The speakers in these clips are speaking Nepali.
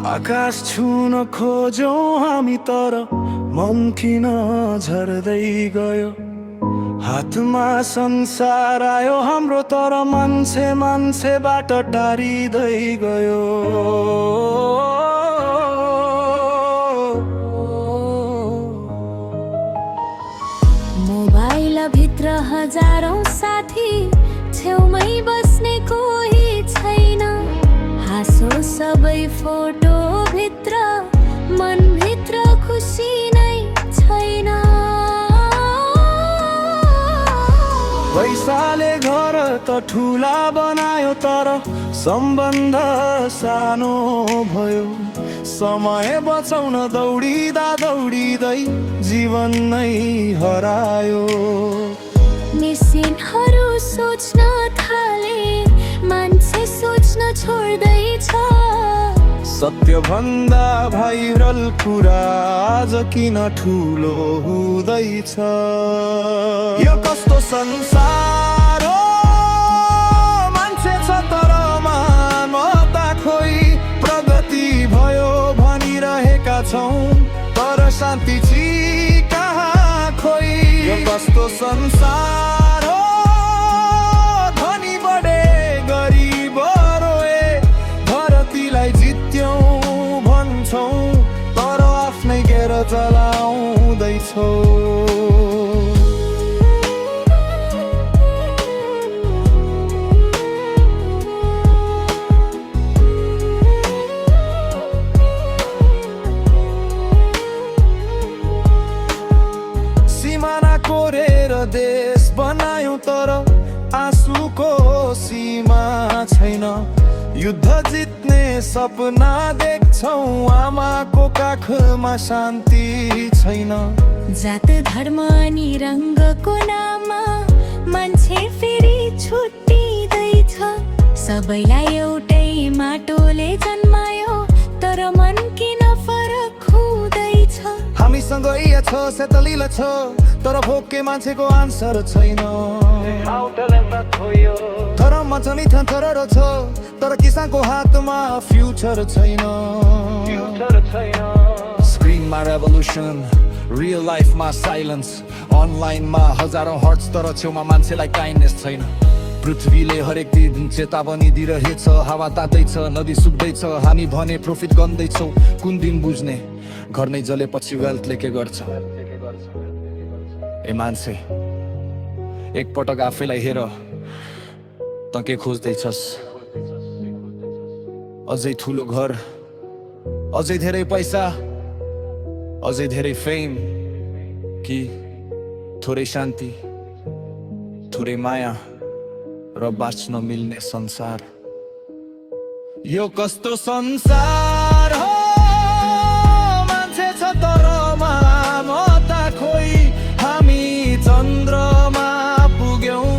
आकाश छुन खोज्यौं हामी तर मन किन झर्दै गयो। हातमा संसार आयो हाम्रो तर मान्छेबाट टारिँदै गयो। मोबाइल भित्र हजारौं साथी, छेउमै बस्ने कोही छैन। हाँसो सबै फोटो भित्र, मनभित्र खुसी नै छैन। पैसाले घर त ठुला बनायो तर सम्बन्ध सानो भयो। समय बचाउन दौडिँदा दौडिँदै जीवन नै हरायो। मेसिनहरू सोच्न थाले, मान्छे सोच्न छोड्दैछ। सत्यभन्दा भाइरल कुरा आज किन ठुलो हुँदैछ। यो कस्तो संसार हो, मान्छे छ तर मानवता खोइ। प्रगति भयो भनिरहेका छौँ तर शान्ति चाहिँ कहाँ खोइ। यो कस्तो संसार हो, धनी बढे गरिब रोए। धरतीलाई जित्यौँ भन्छौँ तर आफ्नै घेर चलाउँदैछौ। सिमाना कोरेर देश बनायौं तर आँसुको सीमा छैन। युद्ध जित्ने सपना देख्छौं, आमाको काखमा शान्ति छैन। जात धर्म अनि रङ्गको नाममा मान्छे फेरि छुट्टिँदैछ। सबैलाई एउटै माटोले जन्मायो तर मन किन फरक हुँदैछ। हामीसँग इया छ सेतलिला छ तर भोके मान्छेको आन्सर छैन। धर्ममा छ नि थरर छ तर किसानको हातमा फ्युचर छैन। स्क्रिनमा रेभोल्युसन, रियल लाइफमा साइलेन्स। अनलाइनमा हजारौं हर्ट्स तर छेउमा मान्छेलाई काइन्डनेस छैन। पृथ्वीले हरेक दिन चेतावनी दिइरहेछ, हावा तात्दैछ, नदी सुक्दैछ, हामी भने प्रफिट गर्दैछौँ। कुन दिन बुझ्ने, घर नै जलेपछि वेल्थले के गर्छ। ए मान्छे, एकपटक आफैलाई हेर, त के खोज्दैछस्? अझै ठुलो घर, अझै धेरै पैसा, अझै धेरै फेम, कि थोरै शान्ति, थोरै माया र बाँच्न मिल्ने संसार। यो कस्तो संसार हो, मान्छे छ तर मानवता खोइ। हामी चन्द्रमा पुग्यौं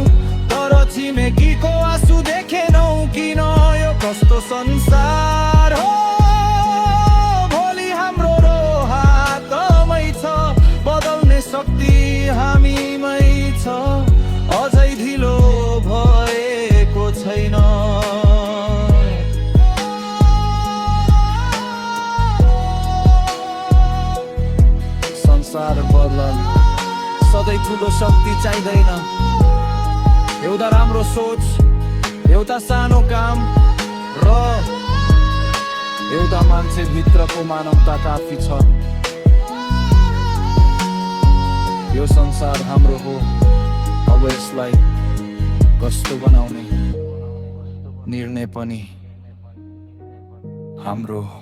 तर छिमेकीको आँसु देखेनौ किन। यो कस्तो संसार हो, भोलि हाम्रो हातमै छ, बदल्ने शक्ति हामीमै छ। अझै ढिलो भएको छैन। संसार बदलन सधैँ ठुलो शक्ति चाहिँदैन। एउटा राम्रो सोच, एउटा सानो काम र एउटा मान्छे भित्रको मानवता काफी छ। यो संसार हाम्रो हो, अब यसलाई कस्तो बनाउने निर्णय पनि हाम्रो हो।